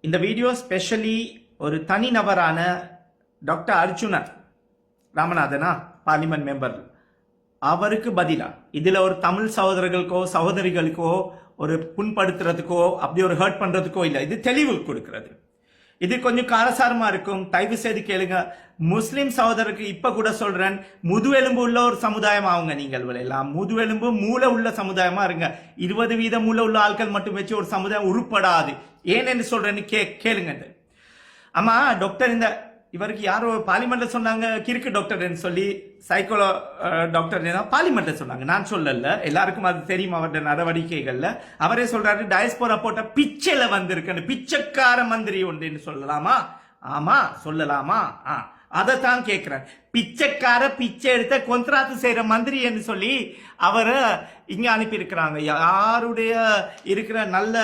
இந்த video specially ஒரு தனிநபரான doctor Arjuna ராமநாதனா parliament member அவருக்கு பதிலா இதுல ஒரு தமிழ் சகோதரர்களுக்கோ சகோதரிகளுக்கோ ஒரு புண்படுத்துறதுக்கோ அப்படி ஒரு ஹர்ட் பண்றதுக்கோ இல்லை. இது தெளிவு கொடுக்கிறது. இது கொஞ்சம் காரசாரமா இருக்கும். தயவு செய்து கேளுங்க. முஸ்லிம் சகோதரருக்கு இப்ப கூட சொல்றேன், முதுவெலும்பு உள்ள ஒரு சமுதாயம் ஆகுங்க. நீங்கள் எல்லாம் முதுவெலும்பு மூளை உள்ள சமுதாயமா இருங்க. 20% மூளை உள்ள ஆட்கள் மட்டும் வச்சு ஒரு சமுதாயம் உருப்படாது. ஏன் என்று சொல்றேன்னு கேளுங்க. ஆமா டாக்டர், இந்த இவருக்கு யாரோ பார்லிமெண்ட்ல சொன்னாங்க கிறுக்கு டாக்டர் சொல்லி, சைக்கோலோ டாக்டர் பார்லிமெண்ட்ல சொன்னாங்க. நான் சொல்லல, எல்லாருக்கும் அது தெரியும் அவருடைய நடவடிக்கைகள்ல. அவரே சொல்றாரு டயஸ்போரா போட்ட பிச்சையில வந்திருக்கு, பிச்சைக்கார மந்திரி ஒன்று சொல்லலாமா? ஆமா சொல்லலாமா? அதைத்தான் கேட்கிறேன். பிச்சைக்கார பிச்சை எடுத்த கொந்தராத்து செய்யற மந்திரி என்று சொல்லி அவரை இங்க அனுப்பி இருக்கிறாங்க. யாருடைய இருக்கிற நல்ல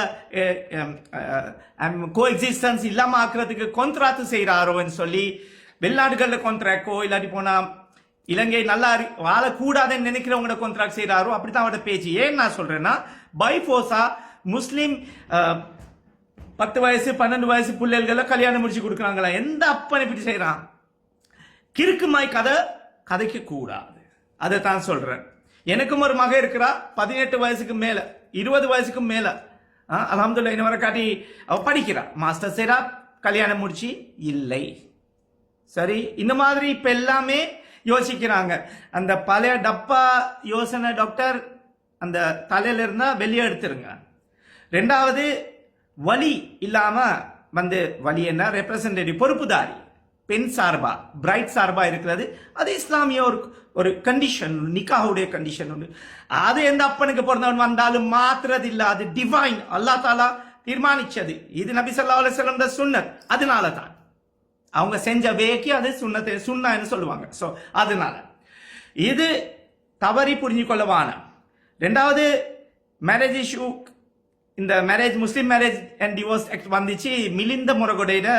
கோ எக்ஸிஸ்டன்ஸ் இல்லாம ஆக்குறதுக்கு கொந்தராத்து செய்யறாரோன்னு சொல்லி வெளிநாடுகள்ல கொந்தராக்கோ இல்லாட்டி போனா இலங்கை நல்லா வாழக்கூடாதுன்னு நினைக்கிறவங்களோட கொந்தராக்ட் செய்யறாரோ அப்படித்தான் அவரோட பேச்சு. ஏன் நான் சொல்றேன்னா, பைஃபோசா முஸ்லிம் 10 வயசு 12 வயசு பிள்ளைகளை கல்யாணம் முடிச்சு கொடுக்குறாங்களா? எந்த அப்பனை இப்படி செய்யறான்? கிறுக்குமாய் கதைக்க கூடாது. அதை தான் சொல்றேன். எனக்கும் ஒரு மக இருக்கிறா, 18 வயசுக்கு மேல 20 வயசுக்கும் மேல. அல்ஹம்துலில்லாஹ் இன்ன வரை காட்டி அவ படிக்கிறா, மாஸ்டர் செய்றா, கல்யாணம் முடிச்சு இல்லை. சரி, இந்த மாதிரி இப்ப எல்லாமே யோசிக்கிறாங்க. அந்த பழைய டப்பா யோசனை டாக்டர் அந்த தலையில இருந்தா வெளியே எடுத்துருங்க. ரெண்டாவது, வலி இல்லாம வலி என்ன ரெப்ரசன்டேட்டிவ் பொறுப்புதாரி பெண் சார்பா பிரைட் சார்பா இருக்கிறது. அது இஸ்லாமிய ஒரு கண்டிஷன், நிக்காவுடைய கண்டிஷன் உண்டு. அது எந்த அப்பனுக்கு பிறந்தவன் வந்தாலும் மாத்துறது இல்ல. அது டிவைன், அல்லா தாலா தீர்மானிச்சது. இது நபி ஸல்லல்லாஹு அலைஹி வஸல்லம் சுன்னத். அதனால தான் அவங்க செஞ்ச வேக்கி அது சுன்னத்தை சுன்னான்னு சொல்லுவாங்க. ஸோ அதனால இது தவறி புரிஞ்சு கொள்ளவான. ரெண்டாவது, மேரேஜ் இஷ்யூ, இந்த marriage Muslim marriage and divorce act வந்துச்சு மிலிந்த முறைகொடையில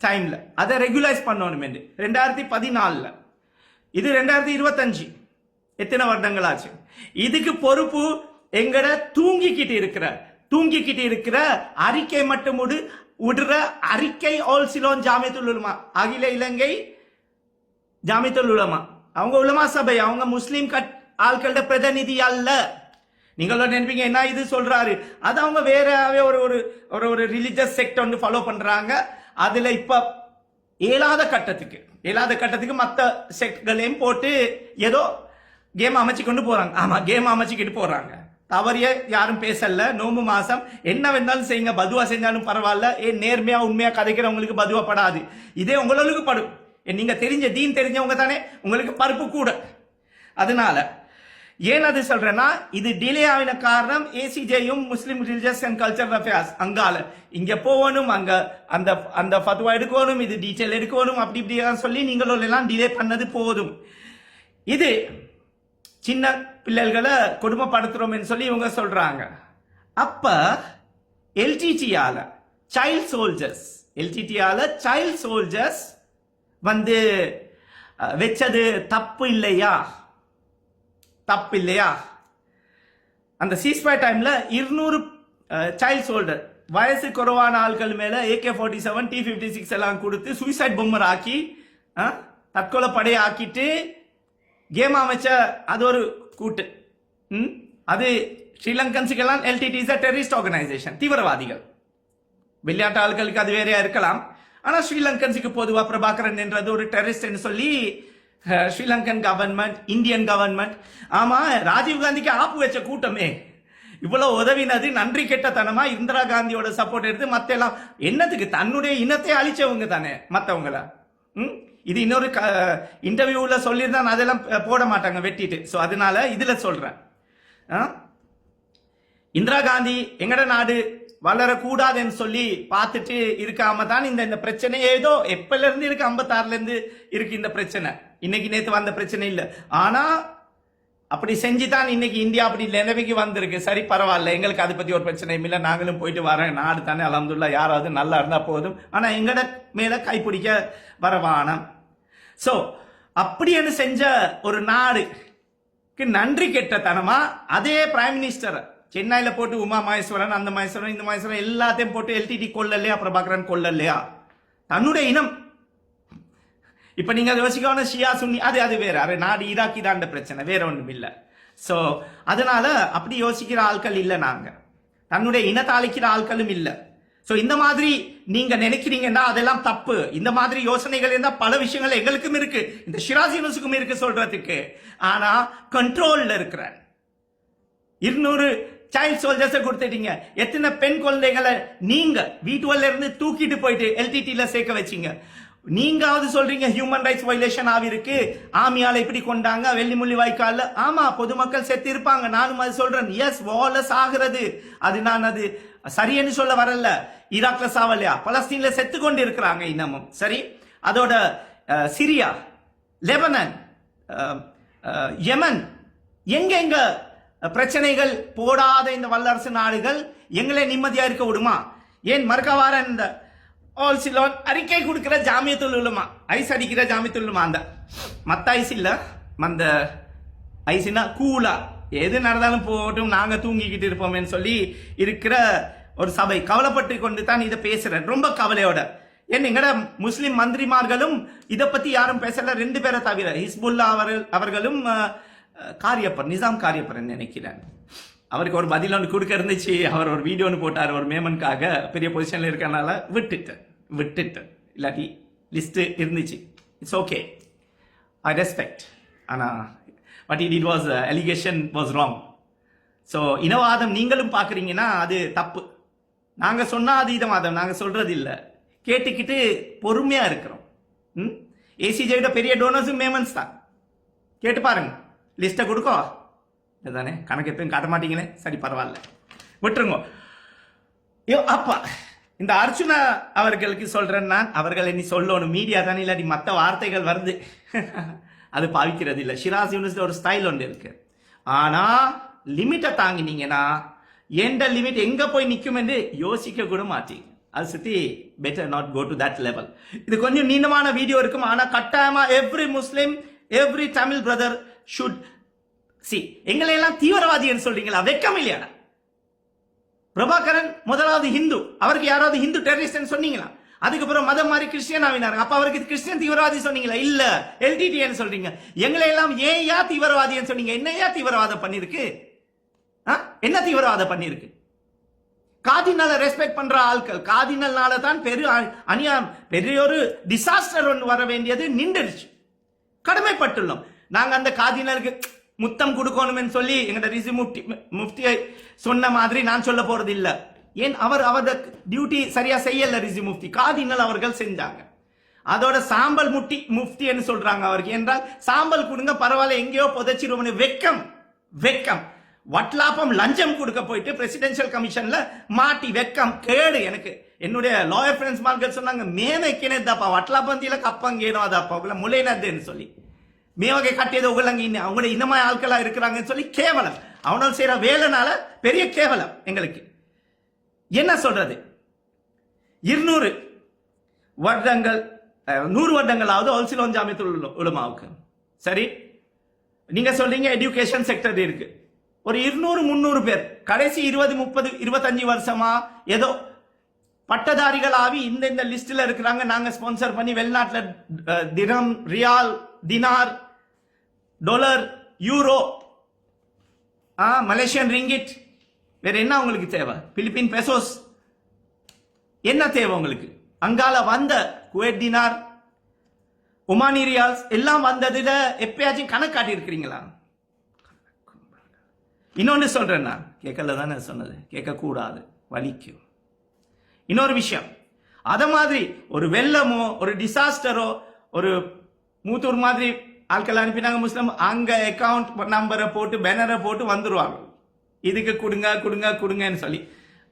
டைம்ல. அதை ரெகுலைஸ் பண்ணணும் 2014. இது 2025. எத்தனை வருடங்கள் ஆச்சு? இதுக்கு பொறுப்பு எங்கட தூங்கிக்கிட்டு இருக்கிற அறிக்கை மட்டும் விடுற அறிக்கை ஆல் சிலோன் ஜாமியத்துல் உலமா, அகில இலங்கை ஜாமியத்துல் உலமா, அவங்க உலமா சபை, அவங்க முஸ்லிம் ஆட்களோட பிரதிநிதி அல்ல. நீங்களோட நினைப்பீங்க என்ன இது சொல்றாரு, அது அவங்க வேறவே ஒரு ரிலிஜியஸ் செக்ட் ஒன்று ஃபாலோ பண்றாங்க. அதுல இப்ப ஏழாத கட்டத்துக்கு மற்ற செக்ட்களையும் போட்டு ஏதோ கேம் அமைச்சு கொண்டு போறாங்க. ஆமா, கேம் அமைச்சுக்கிட்டு போறாங்க. தவறிய யாரும் பேசல. நோம்பு மாசம் என்ன வேணாலும் செய்யுங்க, பதுவா செஞ்சாலும் பரவாயில்ல. நேர்மையா உண்மையா கதைக்கிறவங்களுக்கு பதுவா படாது. இதே உங்களுக்கு படும். நீங்க தீன் தெரிஞ்சவங்க தானே, உங்களுக்கு பருப்பு கூட. அதனால ஏன் அது சொல்றேன்னா, இது டிலே ஆகின காரணம் ஏசிஜேயும் முஸ்லிம் ரிலிஜியஸ் அண்ட் கல்ச்சரல் அஃபேர்ஸ் அங்கால இங்க போகணும், அங்க அந்த ஃபத்வா எடுக்கணும், இது டீட்டெயில் எடுக்கணும், அப்படி இப்படி சொல்லி நீங்களும் எல்லாம் டிலே பண்ணது போதும். இது சின்ன பிள்ளைகளை கொடுமைப்படுத்துறோம் சொல்லி இவங்க சொல்றாங்க. அப்ப எல்டிடியால சைல்ட் சோல்ஜர்ஸ் வச்சது தப்பு இல்லையா? அந்த சீஸ்ஃபயர் டைம்ல 200 சைல்ட் சோல்டர் வயசு குறைவான ஆட்கள் மேல AK-47 T-56 எல்லாம் கொடுத்து சூசைட் பொம்மர் ஆக்கி தற்கொலை படையை ஆக்கிட்டு கேம் அமைச்ச அது ஒரு கூட்டு. அது ஸ்ரீலங்கன்ஸுக்கெல்லாம் எல்டிடி டெரரிஸ்ட் ஆர்கனைசேஷன், தீவிரவாதிகள். விளையாட்டு ஆட்களுக்கு அது வேறையா இருக்கலாம். ஆனா ஸ்ரீலங்கன்ஸுக்கு பொதுவா பிரபாகரன் என்றது ஒரு டெரரிஸ்ட் சொல்லி ஸ்ரீலங்கன் கவர்மெண்ட், இந்தியன் கவர்மெண்ட், ஆமா ராஜீவ் காந்திக்கு ஆப்பு வச்ச கூட்டமே இவ்வளவு உதவினது நன்றி கெட்டத்தனமா இந்திரா காந்தியோட சப்போர்ட் எடுத்து மத்த எல்லாம் என்னத்துக்கு? தன்னுடைய இனத்தை அழிச்சவங்க தானே மத்தவங்கள. இது இன்னொரு இன்டர்வியூல சொல்லியிருந்தா அதெல்லாம் போட மாட்டாங்க வெட்டிட்டு. ஸோ அதனால இதுல சொல்றேன், இந்திரா காந்தி எங்கட நாடு வளரக்கூடாதுன்னு சொல்லி பார்த்துட்டு இருக்காம தான் இந்த பிரச்சனை ஏதோ எப்பல இருந்து இருக்கு, 56ல இருந்து இருக்கு இந்த பிரச்சனை. இன்னைக்கு நேத்து வந்த பிரச்சனை இல்ல. ஆனா அப்படி செஞ்சுதான் இன்னைக்கு இந்தியா அப்படி நிலைமைக்கு வந்திருக்கு. சரி, பரவாயில்ல, எங்களுக்கு அதை பத்தி ஒரு பிரச்சனையும் இல்லை, நாங்களும் போயிட்டு வர நாடு தானே, அல்ஹம்துலில்லாஹ், யாராவது நல்லா இருந்தா போதும். ஆனா எங்கட மேல கைப்பிடிக்க வரவானம். சோ அப்படின்னு செஞ்ச ஒரு நாடுக்கு நன்றி கெட்டத்தனமா அதே பிரைம் மினிஸ்டர் சென்னையில போட்டு உமா மகேஸ்வரன், அந்த மகேஸ்வரன், இந்த மகேஸ்வரன் எல்லாத்தையும் போட்டு எல்டிடி கொல்லலையா, பிரபாகரன் கொல்லலையா? தன்னுடைய இனம். இப்ப நீங்க அதை யோசிக்கணும், ஷியா சுன்னி அது வேற, அது நாடு ஈராக்கி தாண்ட பிரச்சனை, வேற ஒன்றும் இல்லை. ஸோ அதனால அப்படி யோசிக்கிற ஆட்கள் இல்லை, நாங்க தன்னுடைய இனத்தை அழிக்கிற ஆட்களும் இல்லை. ஸோ இந்த மாதிரி நீங்க நினைக்கிறீங்கன்னா அதெல்லாம் தப்பு. இந்த மாதிரி யோசனைகள் இருந்தால் பல விஷயங்கள் எங்களுக்கும் இருக்கு, இந்த ஷிராஸ் யூனுஸுக்கும் இருக்கு சொல்றதுக்கு. ஆனா கண்ட்ரோல்ல இருக்கிறேன். 200 சைல்ட் சோல்ஜர்ஸை கொடுத்துட்டீங்க. எத்தனை பெண் குழந்தைகளை நீங்க வீட்டுல இருந்து தூக்கிட்டு போயிட்டு எல்டிடில சேர்க்க வச்சீங்க. நீங்காவது சொல்றீங்க ஹியூமன் ரைட்ஸ் வயலேஷன் ஆகிருக்கு, ஆமியால இப்படி கொண்டாங்க, வெள்ளிமுள்ளி வாய்க்கால. ஆமா, பொதுமக்கள் செத்து இருப்பாங்க, நானும் அது சொல்றேன். எஸ், வாலஸ் ஆகிறது, அது நான் அது சரியன்னு சொல்ல வரல. ஈராக்ல சாவலையா, பலஸ்தீன்ல செத்து கொண்டு இருக்கிறாங்க இன்னமும். சரி, அதோட சிரியா, லெபனன், யமன், எங்க பிரச்சனைகள் போடாத இந்த வல்லரசு நாடுகள் எங்களை நிம்மதியா இருக்க விடுமா? ஏன் மறுக்கவார இந்த ஆல்சிலோன் அறிக்கை கொடுக்கிற ஜாமியத்துல் உலமா, ஐஸ் அடிக்கிற ஜாமியத்துல் உலமா, அந்த மத்த ஐஸ் இல்ல, அந்த ஐஸ்னா கூலா, எது நடந்தாலும் போட்டும் நாங்க தூங்கிக்கிட்டு இருப்போம்னு சொல்லி இருக்கிற ஒரு சபை கவலைப்பட்டு கொண்டு தான் இதை பேசுறேன், ரொம்ப கவலையோட. ஏன் எங்கட முஸ்லிம் மந்திரிமார்களும் இதை பத்தி யாரும் பேசல, 2 பேரை தவிர. ஹிஸ்புல்லா அவர்களும் காரியப்பர், நிசாம் காரியப்பர் நினைக்கிறேன். அவருக்கு ஒரு பதில் ஒன்று கொடுக்க இருந்துச்சு, அவர் ஒரு வீடியோ ஒன்று போட்டார் ஒரு மேமனுக்காக, பெரிய பொசிஷன்ல இருக்கனால விட்டுட்டேன். இல்லாட்டி லிஸ்ட் இருந்துச்சு. It's okay, I respect. ஆனால் what it was allegation was wrong. So இனவாதம் நீங்களும் பார்க்குறீங்கன்னா அது தப்பு. நாங்கள் சொன்னால் அது இதவாதம், நாங்கள் சொல்றது இல்லை. கேட்டுக்கிட்டு பொறுமையா இருக்கிறோம். ஏசிஜேயோட பெரிய டோனர்ஸும் மேமன்ஸ் தான். கேட்டு பாருங்க, லிஸ்ட்டை கொடுக்கோ இதுதானே, கணக்கு எப்பயும் காட்ட மாட்டீங்களே, சரி பரவாயில்ல, விட்டுருங்க. அப்பா இந்த அர்ச்சுனா அவர்களுக்கு சொல்றேன் நான், அவர்கள் என்ன சொல்லணும், மீடியா தானே, இல்லாட்டி மற்ற வார்த்தைகள் வருது அது பாவிக்கிறது இல்லை. ஷிராஸ் யூனிவர்சிட்டி ஒரு ஸ்டைல் ஒன்று இருக்கு. ஆனா லிமிட்டை தாங்கினீங்கன்னா எந்த லிமிட் எங்க போய் நிற்கும் என்று யோசிக்க கூட மாட்டீங்க. அது சுத்தி better not go to that level. இது கொஞ்சம் நீண்டமான வீடியோ இருக்கும், ஆனா கட்டாயமா every Muslim, every Tamil brother should see. எங்களை எல்லாம் தீவிரவாதி சொல்றீங்களா? வெக்கம் இல்லையா? பிரபாகரன் முதலாவது ஹிந்து, அவருக்கு யாராவது ஹிந்து டெரரிஸ்ட் சொன்னீங்களா? அதுக்கப்புறம் மதம் மாதிரி கிறிஸ்டியன் ஆவினார், அப்ப அவருக்கு கிறிஸ்டியன் தீவிரவாதி சொன்னீங்களா? இல்ல, எல்டிடி சொல்றீங்க. எங்களை எல்லாம் ஏயா தீவிரவாதி சொன்னீங்க? என்னையா தீவிரவாதம் பண்ணிருக்கு? என்ன தீவிரவாதம் பண்ணிருக்கு? காதினால ரெஸ்பெக்ட் பண்ற ஆட்கள், காதினால தான் பெரிய ஒரு டிசாஸ்டர் ஒன்று வர வேண்டியது நின்றுடுச்சு. கடமைப்பட்டுள்ளோம் நாங்க அந்த காதினருக்கு முத்தம் கொடுக்கணும் சொல்லி எங்கட ரிசி முஃப்தியை சொன்ன மாதிரி நான் சொல்ல போறது இல்ல. ஏன் அவரோட டியூட்டி சரியா செய்யல ரிசி முஃப்தி, காதினல் அவர்கள் செஞ்சாங்க. அதோட சாம்பல் முஃப்தி சொல்றாங்க அவருக்கு. என்றால் சாம்பல் கொடுங்க பரவாயில்ல, எங்கேயோ புதைச்சிருவோம். வெக்கம் வெக்கம். வட்லாப்பம் லஞ்சம் கொடுக்க போயிட்டு பிரசிடென்ஷியல் கமிஷன்ல மாட்டி, வெக்கம் கேடு. எனக்கு என்னுடைய லாயர் ஃப்ரெண்ட்ஸ் மார்கள் சொன்னாங்க, மேனக்கேனேதாப்பா வட்லாப்பந்தியில கப்பங்கேனோ அதாப்பா முளைனதுன்னு சொல்லி, மேவகை கட்டியது உகலங்க அவங்களுடைய இன்னமாய் ஆட்களா இருக்கிறாங்கன்னு சொல்லி கேவலம். அவனால் செய்யற வேலைனால பெரிய கேவலம் எங்களுக்கு. என்ன சொல்றது? 200 வருடங்கள் 100 வருடங்களாவது அல்சிலோன் ஜாமியத்துல் உலமாவுக்கு. சரி, நீங்க சொல்றீங்க எஜுகேஷன் செக்டர் இருக்கு. ஒரு 200-300 பேர் கடைசி 20-30-25 வருஷமா ஏதோ பட்டதாரிகள் ஆவி இந்த லிஸ்ட்ல இருக்கிறாங்க. நாங்க ஸ்பான்சர் பண்ணி வெளிநாட்டில் தினம், ரியால், தினார், டாலர், யூரோ, மலேசியன் ரிங்கிட், வேற என்ன உங்களுக்கு தேவை? பிலிப்பின் பெசோஸ் என்ன தேவை உங்களுக்கு? அங்கால வந்த குவைத் தினார், ஒமானி ரியால்ஸ் எல்லாம் வந்ததுல எப்பயாச்சும் கணக்கு காட்டி இருக்கிறீங்களா? இன்னொன்னு சொல்றேன், நான் கேட்கல தானே சொன்னது, கேட்க கூடாது, வலிக்கும். இன்னொரு விஷயம், அத மாதிரி ஒரு வெள்ளமோ ஒரு டிசாஸ்டரோ ஒரு மூத்தூர் மாதிரி ஆட்கள் அனுப்பினாங்க முஸ்லிம், அங்க அக்கவுண்ட் நம்பரை போட்டு பேனரை போட்டு வந்துருவாங்க, இதுக்கு கொடுங்க கொடுங்க கொடுங்கன்னு சொல்லி.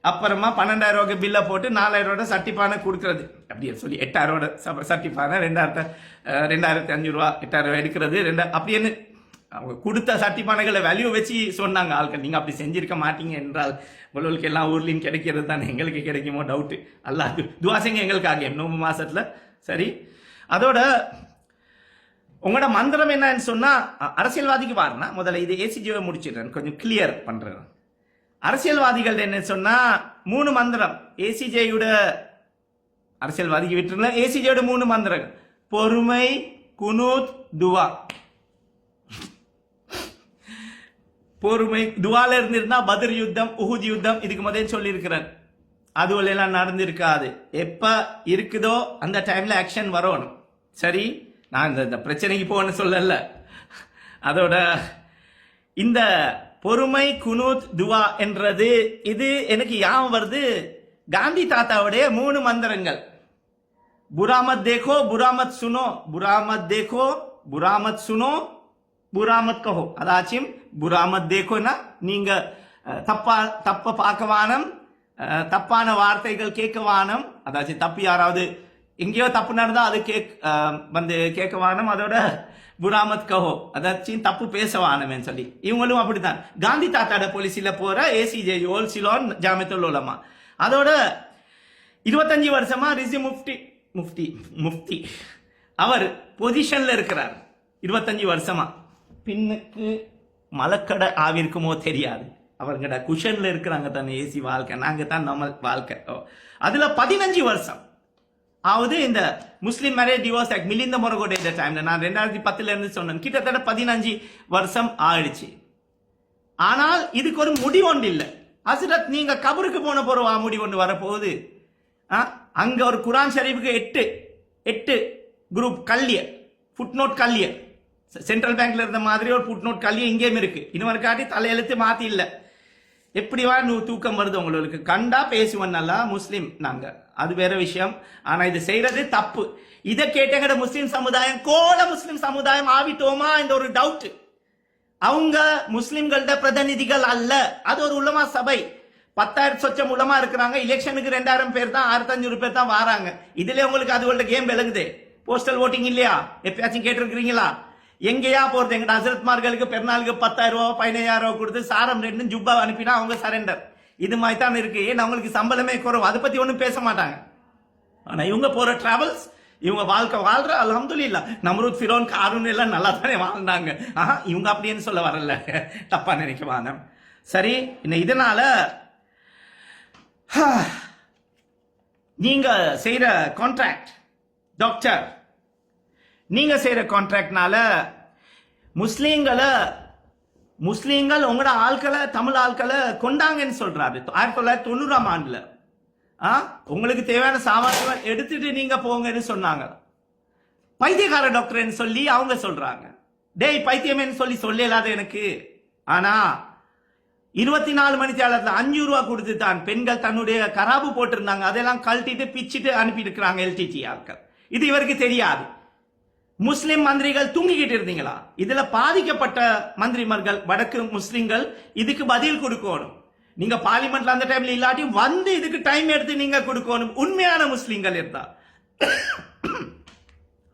அப்புறமா 12,000 ரூபாய்க்கு பில்லை போட்டு 4,000 ரூபாய் சட்டிப்பானை கொடுக்கறது, அப்படியே சொல்லி 8,000 ரூபாய் சட்டிப்பானை 2,500 ரூபா 8,000 ரூபாய் எடுக்கிறது. அப்படின்னு அவங்க கொடுத்த சட்டிப்பானைகளை வேல்யூ வச்சு சொன்னாங்க ஆட்கள். நீங்க அப்படி செஞ்சிருக்க மாட்டீங்க என்றால் உங்களுக்கு எல்லாம் ஊர்லயும் கிடைக்கிறது தானே, எங்களுக்கு கிடைக்குமோ டவுட். அல்லாஹ் துவாசைங்க எங்களுக்காக நோம்பு மாசத்துல. சரி, அதோட உங்களோட மந்திரம் என்னன்னு சொன்னா, அரசியல்வாதிக்கு வாருன்னா முதல்ல இது ஏசிஜிவை முடிச்சிடுறேன், கொஞ்சம் கிளியர் பண்றேன். அரசியல்வாதிகள் என்ன சொன்னா 3 மந்திரம் ஏசிஜேயோட அரசியல்வாதிக்கு விட்டுருங்க. ஏசிஜேயோட 3 மந்திரங்கள் பொறுமை, குனூத், துவா. பொறுமை துவால இருந்திருந்தா பத்ர் யுத்தம், உஹுத் யுத்தம் இதுக்கு முதல் சொல்லி இருக்கிறார். அதுவெல்லாம் எல்லாம் நடந்திருக்காது. எப்ப இருக்குதோ அந்த டைம்ல ஆக்ஷன் வரணும். சரி, நான் இந்த பிரச்சனைக்கு போகணும்னு சொல்லல. அதோட இந்த பொறுமை, குனூத், துவா என்றது இது எனக்கு யாம் வருது காந்தி தாத்தாவுடைய 3 மந்திரங்கள். புராமத் தேகோ, புராமத் சுனோ, புராமத் தேகோ, புராமத் சுனோ, புராமத் கஹோ. அதாச்சும் புராமத் தேகோனா நீங்க தப்ப பார்க்க வானம், தப்பான வார்த்தைகள் கேட்க வானம். அதாச்சும் தப்பு யாராவது எங்கேயோ தப்பு நடந்தா அது கேட்க வானம். அதோட புராமத் கஹோ அதாச்சும் தப்பு பேச வானம்னு சொல்லி இவங்களும் அப்படித்தான். காந்தி தாத்தாட போலீஸில போற ஏசிஜே ஓல் சிலோன் ஜாமியத்துல் உலமா. அதோட 25 வருஷமா ரிசி முஃப்தி அவர் பொசிஷன்ல இருக்கிறார். 25 வருஷமா பின்னுக்கு மலக்கடை ஆவிருக்குமோ தெரியாது. அவர்கிட்ட குஷன்ல இருக்கிறாங்க தானே ஏசி வாழ்க்கை, நாங்க தான் நம்ம வாழ்க்கை. அதுல 15 வருஷம் ஆவது இந்த Muslim marriage divorce act Milinda Moragoda டைம்ல நான் 2010 இருந்து சொன்னேன். கிட்டத்தட்ட 15 வருஷம் ஆயிடுச்சு. ஆனால் இதுக்கு ஒரு முடிவு ஒன்று இல்லை. ஹஸ்ரத் நீங்க கபருக்கு போன போறவா முடிவு ஒன்று வரப்போகுது. அங்க ஒரு குரான் ஷரீஃபுக்கு 8 குரூப் கல்லியர், ஃபுட்நோட் கல்லியர். சென்ட்ரல் பேங்க்ல இருந்த மாதிரி ஒரு ஃபுட்நோட் கல்லியர் இங்கேயும் இருக்கு. இன்னொரு காட்டி தலையெழுத்து மாத்தி இல்ல. எப்படிவா தூக்கம் வருது உங்களுக்கு? கண்டா பேசுவோம் நல்லா முஸ்லிம் நாங்க, அது வேற விஷயம். ஆனா இது செய்யறது தப்பு. இதை கேட்டங்கட முஸ்லிம் சமுதாயம் கோல முஸ்லிம் சமுதாயம் ஆவிட்டோமா இந்த ஒரு டவுட். அவங்க முஸ்லிம்களோட பிரதிநிதிகள் அல்ல, அது ஒரு உலமா சபை. 10,000 சொச்சம் உலமா இருக்கிறாங்க. எலெக்ஷனுக்கு 2,000 பேர் தான், 1,500 பேர் தான் வராங்க. இதுல உங்களுக்கு அதுகளோட கேம் விளங்குது. போஸ்டல் ஓட்டிங் இல்லையா? எப்பயாச்சும் கேட்டிருக்கிறீங்களா? எங்கேயா போறது? எங்க ஹசரத்மார்களுக்கு பெருநாளுக்கு 10,000 ரூபா 15,000 ரூபா கொடுத்து சாரம் 2 ஜுப்பா அனுப்பினா அவங்க சரண்டர். இது மாதிரி தான் இருக்கு. ஏன் அவங்களுக்கு சம்பளமே குறைவு, அதை பத்தி ஒன்றும் பேச மாட்டாங்க. ஆனா இவங்க போற டிராவல்ஸ், இவங்க வாழ்க்கை வாழ்ற அல்ஹம்துலில்லாஹ். நம்ரூத், ஃபிரௌன், காரூன் எல்லாம் நல்லா தானே வாழ்ந்தாங்க. இவங்க அப்படின்னு சொல்ல வரல, தப்பா நினைக்குவாங்க. சரி, இதனால நீங்க செய்யற கான்ட்ராக்ட் டாக்டர், நீங்க செய்யற கான்ட்ராக்ட்னால முஸ்லீம்கள் உங்களோட ஆட்களை, தமிழ் ஆட்களை கொண்டாங்கன்னு சொல்றாரு 1990ஆம் ஆண்டுல. உங்களுக்கு தேவையான சாமான்கள் எடுத்துட்டு நீங்க போங்கன்னு சொன்னாங்க. பைத்தியக்கார டாக்டர்னு சொல்லி அவங்க சொல்றாங்க. டேய் பைத்தியமேன்னு சொல்லி சொல்லலாத எனக்கு. ஆனா 24 மணி நேரத்துல 5 ரூபா கொடுத்து தான் பெண்கள் தன்னுடைய கராபு போட்டிருந்தாங்க, அதெல்லாம் கழட்டிட்டு பிச்சுட்டு அனுப்பி இருக்கிறாங்க எல்டிடி ஆட்கள். இது இவருக்கு தெரியாது. முஸ்லிம் மந்திரிகள் தூங்கிக்கிட்டு இருந்தீங்களா? இதுல பாதிக்கப்பட்ட மந்திரிமார்கள் வடக்கு முஸ்லிம்கள் இதுக்கு பதில் கொடுக்கணும். நீங்க பார்லிமெண்ட்ல அந்த டைம்ல இல்லாட்டி வந்து இதுக்கு டைம் எடுத்து நீங்க கொடுக்கணும், உண்மையான முஸ்லிம்கள் இருந்தா.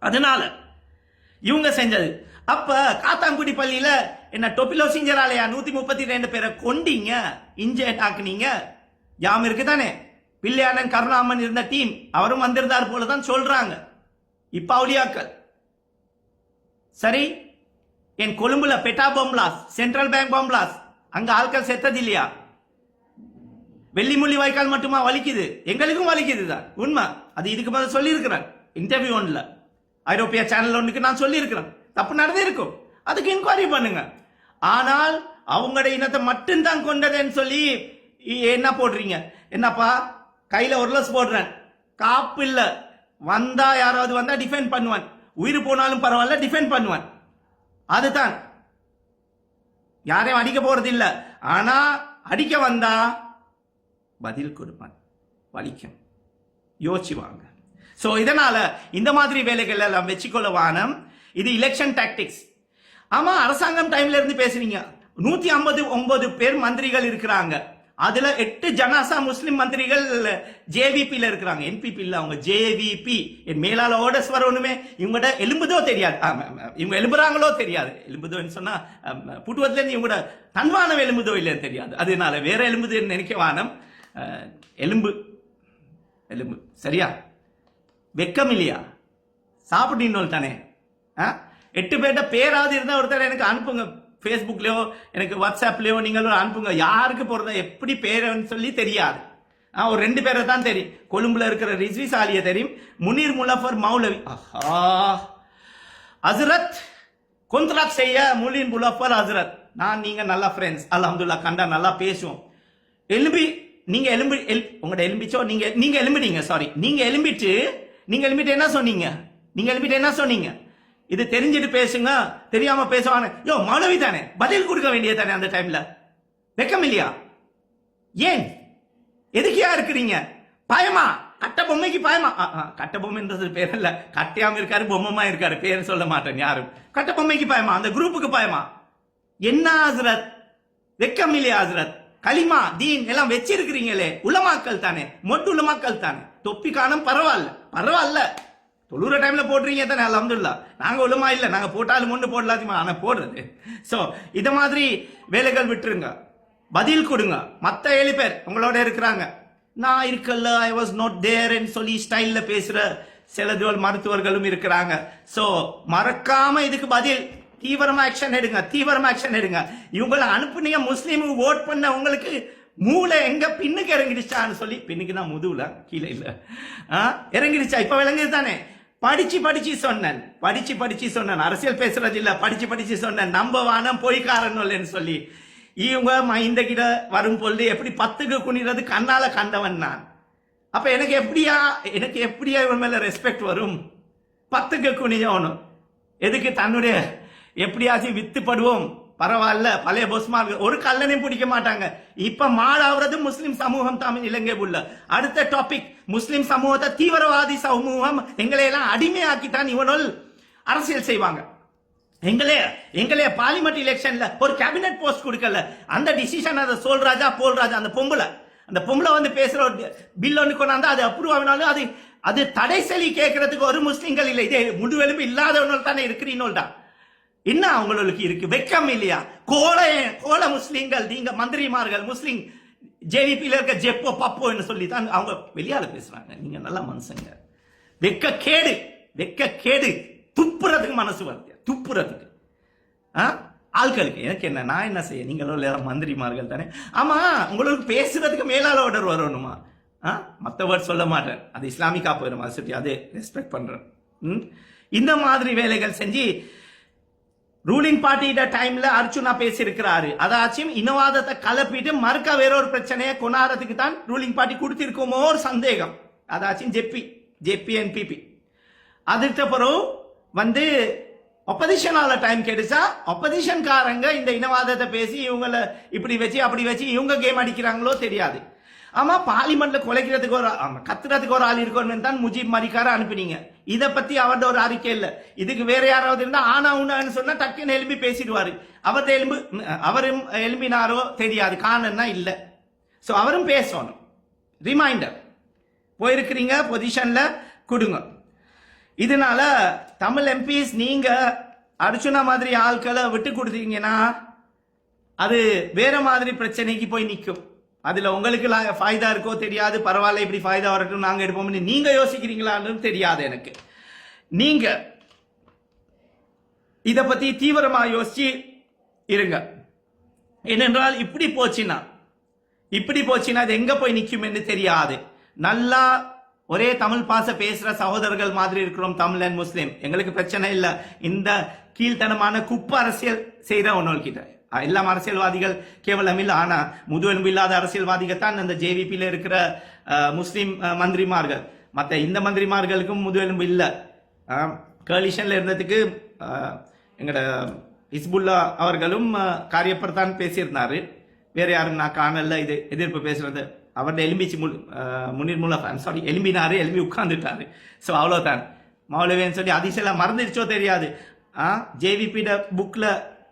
அதனால இவங்க செஞ்சது. அப்ப காத்தாங்குடி பள்ளியில என்ன டொபிலோ சிஞ்சராலையா 132 பேரை கொண்டீங்க, இன்ஜெக்ட் ஆக்குனீங்க. யாம் இருக்குதானே, பிள்ளையானன் கருணாமன் இருந்த டீம் அவரும் வந்திருந்தார் போலதான் சொல்றாங்க. இப்ப அவுலியாக்கள் சரி. என் கொழும்புல பெட்டா பாம்பிளாஸ், சென்ட்ரல் பேங்க் பாம்பிளாஸ், அங்க ஆட்கள் செத்தது இல்லையா? வெள்ளிமுள்ளி வாய்க்கால் மட்டுமா வலிக்குது? எங்களுக்கும் வலிக்குது தான் உண்மை. அது இதுக்கு முதல்ல சொல்லி இருக்கிறேன் இன்டர்வியூ ஒன்றுல, ஐரோப்பிய சேனல் ஒன்றுக்கு நான் சொல்லி இருக்கிறேன். தப்பு நடந்தே இருக்கும், அதுக்கு இன்கொயரி பண்ணுங்க. ஆனால் அவங்களோட இனத்தை மட்டும்தான் கொண்டதுன்னு சொல்லி என்ன போடுறீங்க? என்னப்பா கையில ஒரு லஸ் போடுறேன், காப்பு இல்ல. வந்தா யாராவது வந்தா டிஃபெண்ட் பண்ணுவான், உயிர் போனாலும் பரவாயில்ல டிஃபெண்ட் பண்ணுவான். அதுதான், யாரையும் அடிக்க போறது இல்ல. ஆனா அடிக்க வந்தா பதில் கொடுப்பான், வலிக்கும். யோசிச்சு வாங்க. சோ இதனால இந்த மாதிரி வேலைகள் எல்லாம் வச்சுக்கொள்ள வானம். இது எலெக்ஷன் டாக்டிக்ஸ். ஆமா, அரசாங்கம் டைம்ல இருந்து பேசுறீங்க. 159 பேர் மந்திரிகள் இருக்கிறாங்க. அதுல 8 ஜனாசா முஸ்லிம் மந்திரிகள் ஜேவிபில இருக்கிறாங்க. என்பிபி இல்ல, அவங்க ஜேவிபி. என் மேலால ஓடஸ் வரணுமே. இவங்கட எலும்புதோ தெரியாது, இவங்க எலும்புறாங்களோ தெரியாது. எலும்புதோன்னு சொன்னா புட்டுவத்துல இருந்து இவங்களோட தன்வான எலும்புதோ இல்லைன்னு தெரியாது. அதனால வேற எலும்புது நினைக்க வானம். எலும்பு எலும்பு சரியா? வெக்கம் இல்லையா? சாப்பிட்டீங்க தானே. 8 பேர்ட்ட பேராவது இருந்தா ஒருத்தர் எனக்கு அனுப்புங்க ஃபேஸ்புக்லயோ எனக்கு வாட்ஸ்அப்லயோ நீங்களும் அனுப்புங்க. யாருக்கு போறதா எப்படி பேருன்னு சொல்லி தெரியாது. ஒரு 2 பேரை தான் தெரியும். கொழும்புல இருக்கிற ரிஸ்வி சாலிய தெரியும், முனீர் முலஃபர் மௌலவி. ஹசரத் கொந்த்ராக் செய்ய முனீர் முலஃபர் ஹசரத், நான் நீங்க நல்ல ஃப்ரெண்ட்ஸ், அல்ஹம்துலில்லாஹ், கண்டா நல்லா பேசுவோம். எலும்பி நீங்க உங்களோட எலும்பிச்சோ நீங்க எலும்பிட்டீங்க. சாரி, நீங்க எலும்பிட்டு என்ன சொன்னீங்க? இது தெரிஞ்சுட்டு பேசுங்க, தெரியாம பேசுவாங்க. யோ மௌலவி தானே, பதில் கொடுக்க வேண்டியது தானே அந்த டைம்ல. வெக்கம் இல்லையா? ஏன் எதுக்கியா இருக்கிறீங்க? பயமா? கட்ட பொம்மைக்கு பயமா? கட்ட பொம்மைன்றது பேர் இல்ல, கட்டையாம இருக்காரு, பொம்மைமா இருக்காரு, பேர் சொல்ல மாட்டேன் யாரும். கட்ட பொம்மைக்கு பயமா? அந்த குரூப்புக்கு பயமா? என்ன ஹசரத், வெக்கம் இல்லையா ஹசரத்? கலிமா தீன் எல்லாம் வச்சிருக்கிறீங்களே, உலமாக்கள் தானே, மொட்டு உலமாக்கள் தானே, தொப்பி காணும் பரவாயில்ல, தொழுற டைம்ல போடுறீங்க தானே, அல்ஹம்துலில்லாஹ். நாங்க உலமா இல்ல, நாங்க போட்டாலும் ஒண்ணு போடலாமா, ஆனா போடுறது. சோ இத மாதிரி வேலைகள் விட்டுருங்க, பதில் கொடுங்க. மத்த 7 பேர் உங்களோட இருக்கிறாங்க, நான் இருக்கல, ஐ வாஸ் நாட் தேர் சொல்லி ஸ்டைல்ல பேசுற சில மருத்துவர்களும் இருக்கிறாங்க. சோ மறக்காம இதுக்கு பதில் தீவிரமா ஆக்ஷன் எடுங்க. இவங்களை அனுப்புனீங்க, முஸ்லீமுக்கு ஓட் பண்ண உங்களுக்கு மூளை எங்க பின்னுக்கு இறங்கிடுச்சான்னு சொல்லி, பின்னுக்கு தான் முதுகுல கீழே இல்ல, இறங்கிடுச்சா? இப்ப விளங்குது தானே? படிச்சு சொன்னேன், அரசியல் பேசுறது இல்ல, படிச்சு சொன்னேன், நம்ப வானம் பொய்க்காரன்னு சொல்லி. இவங்க இந்த கிட்ட வரும் பொழுது எப்படி 10க்கு குனிறது கண்ணால கண்டவன் நான். அப்ப எனக்கு எப்படியா இவன் மேல ரெஸ்பெக்ட் வரும்? 10க்கு குனியவனும் எதுக்கு? தன்னுடைய எப்படியாச்சும் வித்துப்படுவோம், பரவாயில்ல, பழைய பொஸ்மார்கள் ஒரு கல்லனையும் பிடிக்க மாட்டாங்க. இப்ப மாடாவது முஸ்லிம் சமூகம் தமிழ் இலங்கை உள்ள. அடுத்த டாபிக், முஸ்லிம் சமூகத்தை தீவிரவாதி சமூகம், எங்களை எல்லாம் அடிமையாக்கித்தான் இவனுள் அரசியல் செய்வாங்க. எங்களே பார்லிமெண்ட் எலெக்ஷன்ல ஒரு கேபினட் போஸ்ட் கொடுக்கல. அந்த டிசிஷன் அதை போல்ராஜா அந்த பொம்பளை வந்து பேசுற ஒரு பில் ஒன்று கொண்டாந்து அது அப்ரூவ் ஆகினாலும் அது தடை சொல்லி கேட்கறதுக்கு ஒரு முஸ்லிம்கள் இல்லை. இதே முழுவெலும்பு இல்லாதவர்கள் தானே இருக்கிறீங்களா? என்ன அவங்களுக்கு இருக்கு? வெக்கம் இல்லையா? கோல முஸ்லிம்கள் நீங்க, மந்திரிமார்கள் முஸ்லிம் ஜேவிபியில இருக்க ஜெப்போ பப்போன்னு சொல்லி தான் அவங்க வெளியால பேசுறாங்க. நீங்க நல்ல மனுஷங்க. வெக்க கேடு துப்புறதுக்கு மனசு வருது, துப்புறதுக்கு ஆட்களுக்கு. எனக்கு என்ன, நான் என்ன செய்ய? நீங்களும் மந்திரிமார்கள் தானே. ஆமா, உங்களுக்கு பேசுறதுக்கு மேலால ஆர்டர் வரணுமா? மற்ற வேர்ட் சொல்ல மாட்டேன், அது இஸ்லாமிக்கா போயிடும், அதை சொல்லி அதே ரெஸ்பெக்ட் பண்றேன். இந்த மாதிரி வேலைகள் செஞ்சு ரூலிங் பார்ட்டியோட டைம்ல அர்ச்சுனா பேசியிருக்கிறாரு. அதாச்சும் இனவாதத்தை கலப்பிட்டு மறுக்க வேற ஒரு பிரச்சனையை கொண்டாடுறதுக்கு தான் ரூலிங் பார்ட்டி கொடுத்திருக்கோமோ ஒரு சந்தேகம். அதாச்சும் ஜெப்பி என்பிபி. அதுக்கு பிறகு வந்து ஒப்போசிஷனால டைம் கிடைச்சா ஒப்போசிஷன்காரங்க இந்த இனவாதத்தை பேசி இவங்களை இப்படி வச்சு அப்படி வச்சு இவங்க கேம் அடிக்கிறாங்களோ தெரியாது. ஆமா, பார்லிமெண்ட்ல குலைக்கிறதுக்கு ஒரு கத்துறதுக்கு ஒரு ஆள் இருக்கணும் தான் முஜீப் மரிக்கார அனுப்பினீங்க. இதை பத்தி அவர்கிட்ட ஒரு அறிக்கை இல்ல. இதுக்கு வேற யாராவது இருந்தா ஆனா உண்டான்னு சொன்னா டக்குன்னு எழுப்பி பேசிடுவாரு. அவரும் எழுப்பினாரோ தெரியாது, காரணம்னா இல்ல. சோ அவரும் பேசணும். ரிமைண்டர் போயிருக்கிறீங்க, பொசிஷன்ல கொடுங்க. இதனால தமிழ் எம்பிஸ் நீங்க அர்ச்சுனா மாதிரி ஆட்களை விட்டு கொடுத்தீங்கன்னா அது வேற மாதிரி பிரச்சனைக்கு போய் நிற்கும். அதுல உங்களுக்கு ஃபாய்தா இருக்கோ தெரியாது, பரவாயில்ல இப்படி ஃபாய்தா வரட்டும் நாங்க எடுப்போம்னு நீங்க யோசிக்கிறீங்களான்னு தெரியாது எனக்கு. நீங்க இத பத்தி தீவிரமா யோசிச்சு இருங்க. ஏனென்றால் இப்படி போச்சுன்னா அது எங்க போய் நிற்கும் என்று தெரியாது. நல்லா ஒரே தமிழ் பாச பேசுற சகோதரர்கள் மாதிரி இருக்கிறோம், தமிழ் அண்ட் முஸ்லிம். எங்களுக்கு பிரச்சனை இல்லை. இந்த கீழ்த்தனமான குப்பை அரசியல் செய்யறவனோல்கிட்ட எல்லாம் அரசியல்வாதிகள் கேவலம் இல்லை. ஆனா முதுகெலும்பு இல்லாத அரசியல்வாதிகள் தான் அந்த ஜேவிபியில இருக்கிற முஸ்லிம் மந்திரிமார்கள். மற்ற இந்த மந்திரிமார்களுக்கும் முதுகெலும்பு இல்லை. கோலிஷன்ல இருந்ததுக்கு எங்கட ஹிஸ்புல்லா அவர்களும் காரியப்பர்தான் பேசியிருந்தாரு. வேற யாரும் நான் காணல இது எதிர்ப்பு பேசுறது. அவர்கிட்ட எலும்பிச்சு முனீர் எலும்பி உட்கார்ந்துட்டாரு. ஸோ அவ்வளோதான். மௌலவின்னு சொல்லி அதிசயம் மறந்துடுச்சோ தெரியாது. ஜேவிபிட புக்ல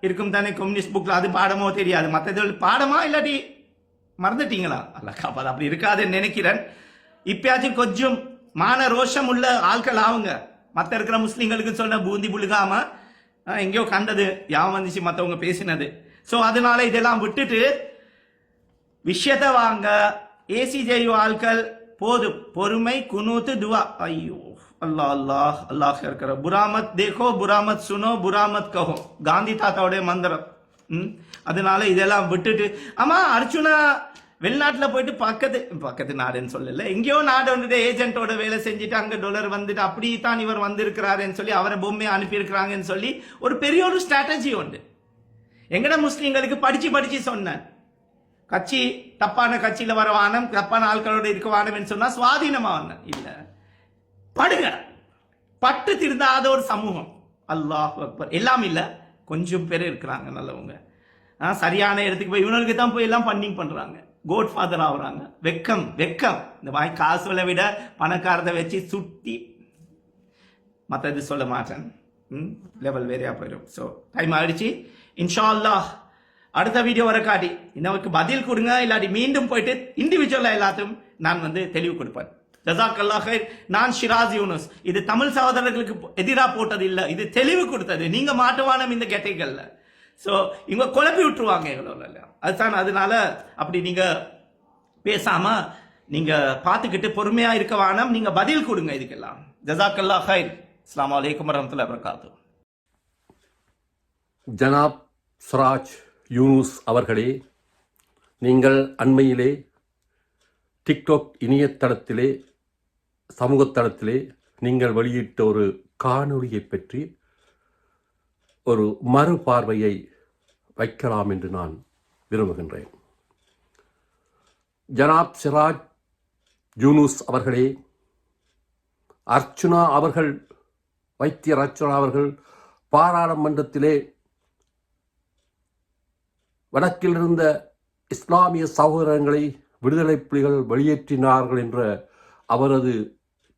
இருக்கும் தானே, கம்யூனிஸ்ட் புக்ல, அது பாடமோ தெரியாது. மற்ற பாடமா இல்லாட்டி மறந்துட்டீங்களா? அல்ல காப்பாது, அப்படி இருக்காதுன்னு நினைக்கிறேன். இப்பயாச்சும் கொஞ்சம் மான ரோஷம் உள்ள ஆட்கள் ஆகுங்க. மற்ற இருக்கிற முஸ்லீம்களுக்கு சொன்ன பூந்தி புழுகாம எங்கேயோ கண்டது யாவும் வந்துச்சு மற்றவங்க பேசினது. ஸோ அதனால இதெல்லாம் விட்டுட்டு விஷயத்தை வாங்க. ஏசிஜேயு ஆட்கள் போதும், பொறுமை, குனூத்து, துவா. ஐயோ அல்லாஹ் அல்லாஹ் அல்லாஹ் இருக்கிற புராமத் தேகோ, புராமத் சுனோ, புராமத் கஹோ, காந்தி தாத்தாவுடைய மந்திரம். அதனால இதெல்லாம் விட்டுட்டு ஆமா அர்ச்சுனா வெளிநாட்டுல போயிட்டு பக்கத்து நாடுன்னு சொல்லல எங்கேயோ நாடு வந்துட்டு ஏஜென்ட்டோட வேலை செஞ்சுட்டு அங்க டாலர் வந்துட்டு அப்படித்தான் இவர் வந்திருக்கிறாருன்னு சொல்லி அவரை பொம்மையை அனுப்பியிருக்கிறாங்கன்னு சொல்லி ஒரு பெரிய ஒரு ஸ்ட்ராட்டஜி உண்டு. எங்கட முஸ்லீம்களுக்கு படிச்சு சொன்னேன், கட்சி தப்பான கட்சியில வர வானம், தப்பான ஆட்களோட இருக்க வானம்னு சொன்னா சுவாதீனமா வந்தேன். இல்ல படுங்க, பட்டு திருந்தாத ஒரு சமூகம். அல்லாஹ் அக்பர். எல்லாம் இல்ல, கொஞ்சம் பேர் இருக்கிறாங்க நல்லவங்க. சரியான இடத்துக்கு போய் இவனுக்கு தான் போய் எல்லாம் ஃபண்டிங் பண்றாங்க, கோட் ஃபாதர் ஆகுறாங்க. வெக்கம் இந்த வாய் காசுகளை விட பணக்காரத்தை வச்சு சுட்டி மற்றது சொல்ல மாட்டேன், லெவல் வேறையா போயிடும். ஸோ டைம் ஆயிடுச்சு. இன்ஷா அல்லாஹ் அடுத்த வீடியோ வர காட்டி இன்னைக்கு பதில் கொடுங்க, இல்லாட்டி மீண்டும் போயிட்டு இண்டிவிஜுவலா எல்லாத்தையும் நான் தெளிவு கொடுப்பேன். ஜஸாக்கல்லாஹ் ஹைர். நான் ஷிராஸ் யூனுஸ். இது தமிழ் சகோதரர்களுக்கு எதிராக போட்டது இல்லை, இது தெளிவு கொடுத்தது. நீங்க மாட்டுவானம் இந்த கெட்டைகள்ல. ஸோ இவங்க குழப்பி விட்டுருவாங்க எங்களோட. அதுதான், அதனால அப்படி நீங்க பேசாம நீங்க பார்த்துக்கிட்டு பொறுமையா இருக்க வேணாம், நீங்க பதில் கொடுங்க இதுக்கெல்லாம். ஜஸாக்கல்லாஹ் ஹைர். அஸ்ஸலாமு அலைக்கும் வரஹ்மத்துல்லாஹி வபரகாத்துஹு. ஜனாப் சிராஜ் யூனுஸ் அவர்களே, நீங்கள் அண்மையிலே டிக்டாக் இணையதளத்திலே சமூகத்தளத்திலே நீங்கள் வெளியிட்ட ஒரு காணொளியை பற்றி ஒரு மறுபார்வையை வைக்கலாம் என்று நான் விரும்புகின்றேன். ஜனாப் சிராஜ் யூனுஸ் அவர்களே, அர்ச்சுனா அவர்கள், வைத்தியர் அர்ச்சுனா அவர்கள் பாராளுமன்றத்திலே வடக்கில் இருந்த இஸ்லாமிய சகோதரங்களை விடுதலை புலிகள் வெளியேற்றினார்கள் என்ற அவரது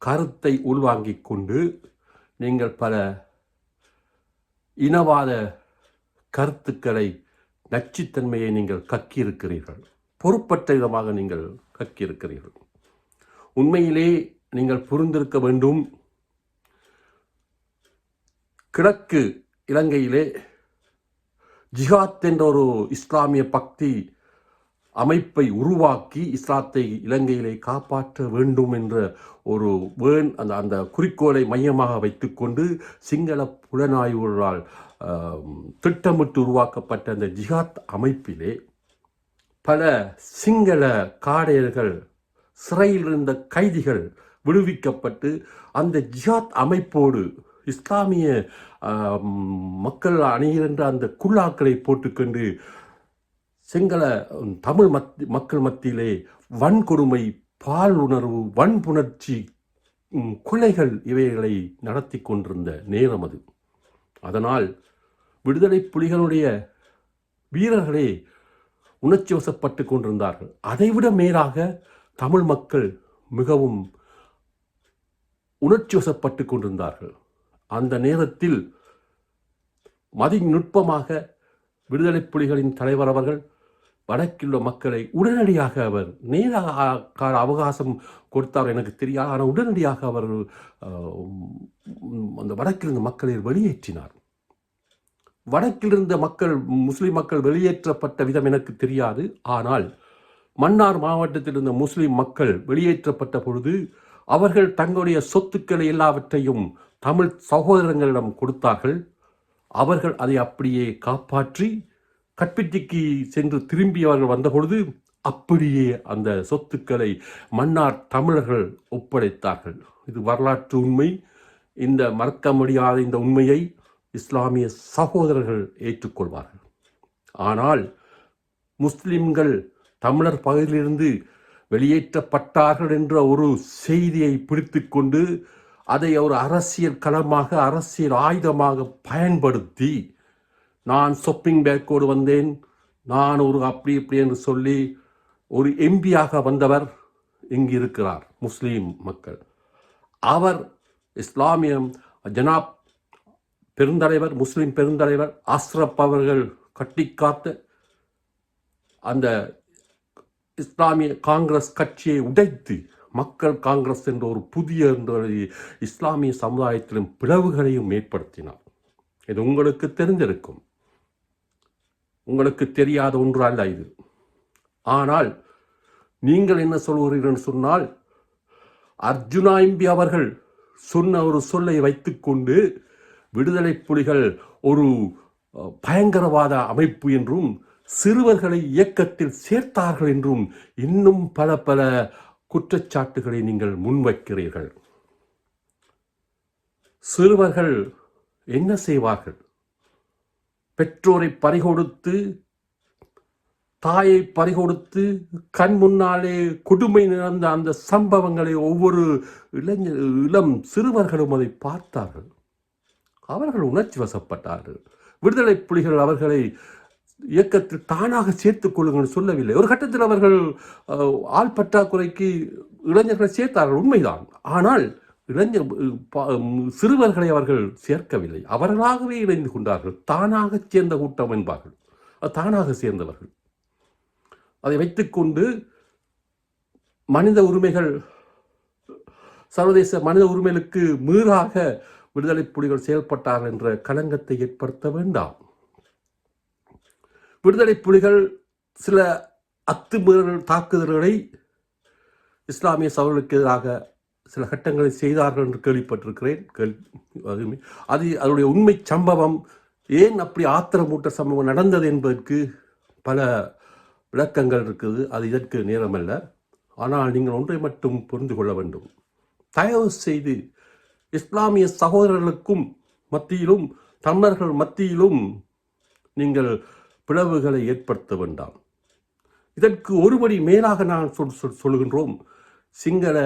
கருத்தை உள்வாங்கிக் கொண்டு நீங்கள் பல இனவாத கருத்துக்களை, நச்சுத்தன்மையை நீங்கள் கக்கியிருக்கிறீர்கள். பொறுப்பற்ற விதமாக நீங்கள் கக்கியிருக்கிறீர்கள். உண்மையிலே நீங்கள் புரிந்திருக்க வேண்டும், கிழக்கு இலங்கையிலே ஜிஹாத் என்ற ஒரு இஸ்லாமிய பக்தி அமைப்பை உருவாக்கி இஸ்லாத்தை இலங்கையிலே காப்பாற்ற வேண்டும் என்ற ஒரு அந்த குறிக்கோளை மையமாக வைத்துக்கொண்டு சிங்கள புலனாய்வுகளால் திட்டமிட்டு உருவாக்கப்பட்ட அந்த ஜிஹாத் அமைப்பிலே பல சிங்கள காடையர்கள், சிறையில் இருந்த கைதிகள் விடுவிக்கப்பட்டு அந்த ஜிஹாத் அமைப்போடு இஸ்லாமிய மக்கள் அணிகின்ற அந்த குல்லாக்களை போட்டுக்கொண்டு சிங்கள தமிழ் மக்கள் மத்தியிலே வன்கொடுமை, பால் உணர்வு, வன்புணர்ச்சி, கொலைகள் இவைகளை நடத்தி கொண்டிருந்த நேரம் அது. அதனால் விடுதலை புலிகளுடைய வீரர்களே உணர்ச்சி வசப்பட்டு கொண்டிருந்தார்கள். அதைவிட மேலாக தமிழ் மக்கள் மிகவும் உணர்ச்சி வசப்பட்டு கொண்டிருந்தார்கள். அந்த நேரத்தில் மதிநுட்பமாக விடுதலை புலிகளின் தலைவர் அவர்கள் வடக்கிலுள்ள மக்களை உடனடியாக, அவர் நேர கால அவகாசம் கொடுத்தார் எனக்கு தெரியாது, ஆனால் உடனடியாக அவர் அந்த வடக்கிலிருந்த மக்களை வெளியேற்றினார். வடக்கிலிருந்த மக்கள், முஸ்லிம் மக்கள் வெளியேற்றப்பட்ட விதம் எனக்கு தெரியாது. ஆனால் மன்னார் மாவட்டத்தில் இருந்த முஸ்லிம் மக்கள் வெளியேற்றப்பட்ட பொழுது அவர்கள் தங்களுடைய சொத்துக்களை எல்லாவற்றையும் தமிழ் சகோதரங்களிடம் கொடுத்தார்கள். அவர்கள் அதை அப்படியே காப்பாற்றி கற்பிட்டிக்கு சென்று திரும்பி அவர்கள் வந்தபொழுது அப்படியே அந்த சொத்துக்களை மன்னார் தமிழர்கள் ஒப்படைத்தார்கள். இது வரலாற்று உண்மை. இந்த மறக்க முடியாத இந்த உண்மையை இஸ்லாமிய சகோதரர்கள் ஏற்றுக்கொள்வார்கள். ஆனால் முஸ்லிம்கள் தமிழர் பகுதியிலிருந்து வெளியேற்றப்பட்டார்கள் என்ற ஒரு செய்தியை பிடித்து கொண்டு அதை ஒரு அரசியல் களமாக, அரசியல் ஆயுதமாக பயன்படுத்தி, நான் ஷாப்பிங் பேக்கோடு வந்தேன், நான் ஒரு அப்படி இப்படி என்று சொல்லி ஒரு எம்பியாக வந்தவர் இங்கு இருக்கிறார். முஸ்லீம் மக்கள், அவர் இஸ்லாமிய ஜனாப் பெருந்தலைவர், முஸ்லிம் பெருந்தலைவர் அஸ்ரப் அவர்கள் கட்டிக்காத்த அந்த இஸ்லாமிய காங்கிரஸ் கட்சியை உடைத்து மக்கள் காங்கிரஸ் என்ற ஒரு புதிய இஸ்லாமிய சமுதாயத்திலும் பிளவுகளையும் ஏற்படுத்தினார். இது உங்களுக்கு தெரிந்திருக்கும், உங்களுக்கு தெரியாத ஒன்று அல்ல இது. ஆனால் நீங்கள் என்ன சொல்கிறீர்கள் சொன்னால், அர்ஜுனா எம்பி அவர்கள் சொன்ன ஒரு சொல்லை வைத்துக்கொண்டு விடுதலை புலிகள் ஒரு பயங்கரவாத அமைப்பு என்றும் சிறுவர்களை இயக்கத்தில் சேர்த்தார்கள் என்றும் இன்னும் பல பல குற்றச்சாட்டுகளை நீங்கள் முன்வைக்கிறீர்கள். சிறுவர்கள் என்ன செய்வார்கள்? பெற்றோரை பறிகொடுத்து, தாயை பறிகொடுத்து, கண் முன்னாலே கொடுமை நிறந்த அந்த சம்பவங்களை ஒவ்வொரு இளம் சிறுவர்களும் அதை பார்த்தார்கள். அவர்கள் உணர்ச்சி வசப்பட்டார்கள். விடுதலை புலிகள் அவர்களை இயக்கத்தில் தானாக சேர்த்துக் கொள்ளுங்கள் சொல்லவில்லை. ஒரு கட்டத்தில் அவர்கள் ஆள் பற்றாக்குறைக்கு இளைஞர்களை சேர்த்தார்கள், உண்மைதான். ஆனால் சிறுவர்களை அவர்கள் சேர்க்கவில்லை. அவர்களாகவே இணைந்து கொண்டார்கள். தானாக சேர்ந்த கூட்டம் என்பார்கள். தானாக சேர்ந்தவர்கள். அதை வைத்துக்கொண்டு மனித உரிமைகள், சர்வதேச மனித உரிமைகளுக்கு மீறாக விடுதலை புலிகள் செயல்பட்டார்கள் என்ற களங்கத்தை ஏற்படுத்த வேண்டாம். விடுதலை புலிகள் சில அத்துமீறல் தாக்குதல்களை இஸ்லாமிய சகோதரர்களுக்கு எதிராக சில கட்டங்களை செய்தார்கள் என்று கேள்விப்பட்டிருக்கிறேன். அதனுடைய உண்மை சம்பவம், ஏன் அப்படி ஆத்திரமூட்ட சம்பவம் நடந்தது என்பதற்கு பல விளக்கங்கள் இருக்குது. அது இதற்கு நேரமல்ல. ஆனால் நீங்கள் ஒன்றை மட்டும் புரிந்து கொள்ள வேண்டும். தயவு செய்து இஸ்லாமிய சகோதரர்களுக்கும் மத்தியிலும் தமிழர்கள் மத்தியிலும் நீங்கள் பிளவுகளை ஏற்படுத்த வேண்டாம். இதற்கு ஒருபடி மேலாக நான் சொல்கின்றோம், சிங்கள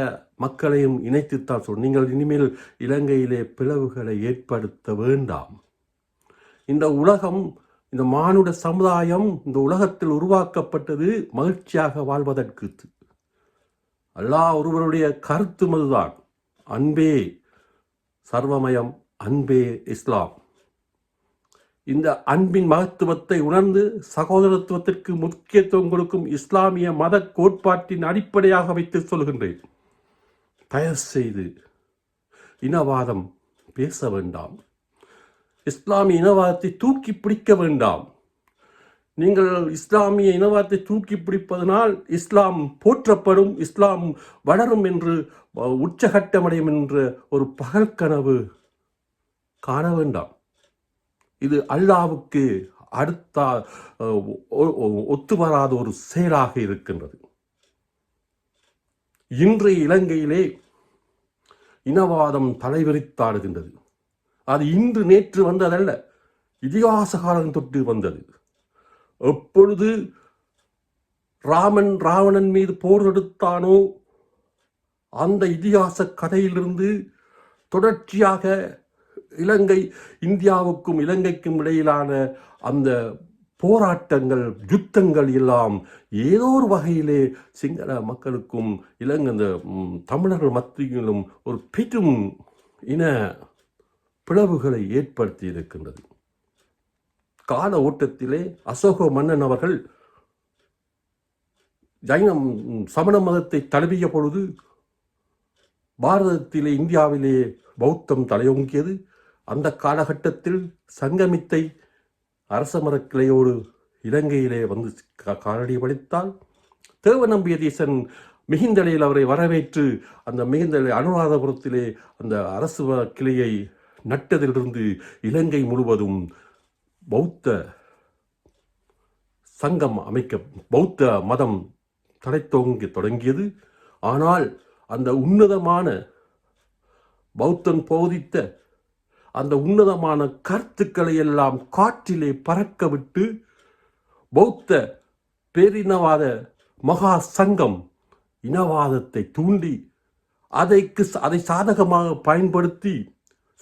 மக்களையும் இணைத்துத்தான் நீங்கள் இனிமேல் இலங்கையிலே பிளவுகளை ஏற்படுத்த வேண்டாம். இந்த உலகம், இந்த மானுட சமுதாயம் இந்த உலகத்தில் உருவாக்கப்பட்டது மகிழ்ச்சியாக வாழ்வதற்கு. அல்லாஹ் ஒருவருடைய கருத்து மதுதான், அன்பே சர்வமயம், அன்பே இஸ்லாம். இந்த அன்பின் மகத்துவத்தை உணர்ந்து சகோதரத்துவத்திற்கு முக்கியத்துவம் கொடுக்கும் இஸ்லாமிய மத கோட்பாட்டின் அடிப்படையாக வைத்து சொல்கின்றேன். தயவு செய்து இனவாதம் பேச வேண்டாம். இஸ்லாமிய இனவாதத்தை தூக்கி பிடிக்க வேண்டாம். நீங்கள் இஸ்லாமிய இனவாதத்தை தூக்கி பிடிப்பதனால் இஸ்லாம் போற்றப்படும், இஸ்லாம் வளரும் என்று உச்சகட்டமடையும் என்ற ஒரு பகல் கனவு காண வேண்டாம். இது அல்லாஹ்வுக்கு அடுத்த ஒத்துவராத ஒரு செயலாக இருக்கின்றது. இன்றைய இலங்கையிலே இனவாதம் தலைவிரித்தாடுகின்றது. அது இன்று நேற்று வந்ததல்ல, இதிகாச காலம் தொட்டு வந்தது. எப்பொழுது ராவணன் மீது போர் தொடுத்தானோ அந்த இதிகாச கதையிலிருந்து தொடர்ச்சியாக இந்தியாவுக்கும் இலங்கைக்கும் இடையிலான அந்த போராட்டங்கள், யுத்தங்கள் எல்லாம் ஏதோ ஒரு வகையிலே சிங்கள மக்களுக்கும் இந்த தமிழர்கள் மத்தியிலும் ஒரு பெரும் இன பிளவுகளை ஏற்படுத்தி இருக்கின்றது. கால ஓட்டத்திலே அசோக மன்னன் அவர்கள் சமண மதத்தை தழுவிய பொழுது பாரதத்திலே, இந்தியாவிலே பௌத்தம் தலையோங்கியது. அந்த காலகட்டத்தில் சங்கமித்தை அரச மரக்கிளையோடு இலங்கையிலே வந்து காலடி படித்தால் தேவநம்பியதீசன் மிகுந்தலையில் அவரை வரவேற்று அந்த மிகுந்தலை அனுராதபுரத்திலே அந்த அரசு கிளையை நட்டதிலிருந்து இலங்கை முழுவதும் பௌத்த சங்கம் பௌத்த மதம் தலைத்தோங்க தொடங்கியது. ஆனால் அந்த உன்னதமான பௌத்தன் போதித்த அந்த உன்னதமான கருத்துக்களை எல்லாம் காற்றிலே பறக்க விட்டு பௌத்த பேரினவாத மகா சங்கம் இனவாதத்தை தூண்டி அதை சாதகமாக பயன்படுத்தி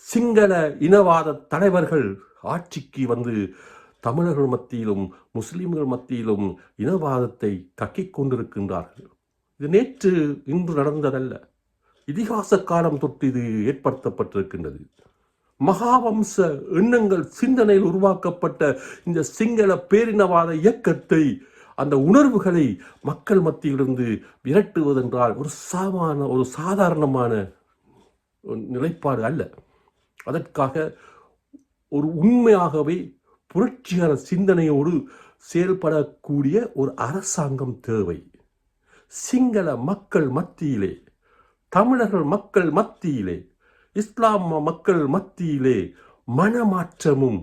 சிங்கள இனவாத தலைவர்கள் ஆட்சிக்கு வந்து தமிழர்கள் மத்தியிலும் முஸ்லிம்கள் மத்தியிலும் இனவாதத்தை கக்கிக் கொண்டிருக்கின்றார்கள். இது நேற்று இன்று நடந்ததல்ல, இதிகாச காலம் தொட்டு இது ஏற்படுத்தப்பட்டிருக்கின்றது. மகாவம்ச எண்ணங்கள் சிந்தனையில் உருவாக்கப்பட்ட இந்த சிங்கள பேரினவாத இயக்கத்தை, அந்த உணர்வுகளை மக்கள் மத்தியிலிருந்து விரட்டுவதென்றால் ஒரு சாதாரணமான நிலைப்பாடு அல்ல. அதற்காக ஒரு உண்மையாகவே புரட்சிகர சிந்தனையோடு செயல்படக்கூடிய ஒரு அரசாங்கம் தேவை. சிங்கள மக்கள் மத்தியிலே, தமிழர்கள் மக்கள் மத்தியிலே, இஸ்லாம் மக்கள் மத்தியிலே மனமாற்றமும்